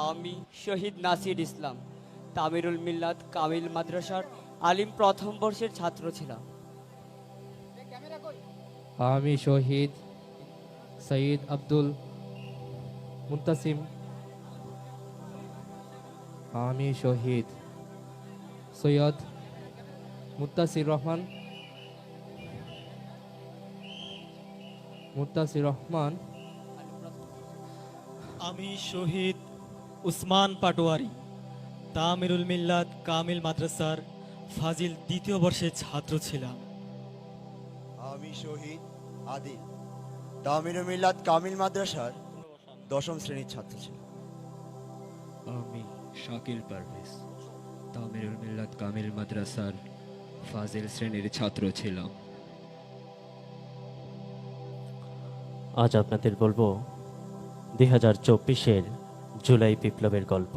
আমি শহীদ নাসির ইসলাম তামিরুল মিল্লাত কামিল মাদ্রাসার আলিম প্রথম বর্ষের ছাত্র ছিলাম। আমি শহীদ সৈয়দ আব্দুল মুন্তাসিম। আমি শহীদ সৈয়দ মুত্তাসির রহমান আমি শহীদ উসমান পাটোয়ারি তামিরুল মিল্লাত কামিল মাদ্রাসার ফাজিল দ্বিতীয় বর্ষের ছাত্র ছিলাম। আমি শহীদ আদিল তামিরুল মিল্লাত কামিল মাদ্রাসার দশম শ্রেণীর ছাত্র ছিলাম। আমি শাকিল পারভেজ তামিরুল মিল্লাত কামিল মাদ্রাসার ফাজিল শ্রেণীর ছাত্র ছিলাম। আজ আপনাদের বলবো 2024-এর জুলাই বিপ্লবের গল্প।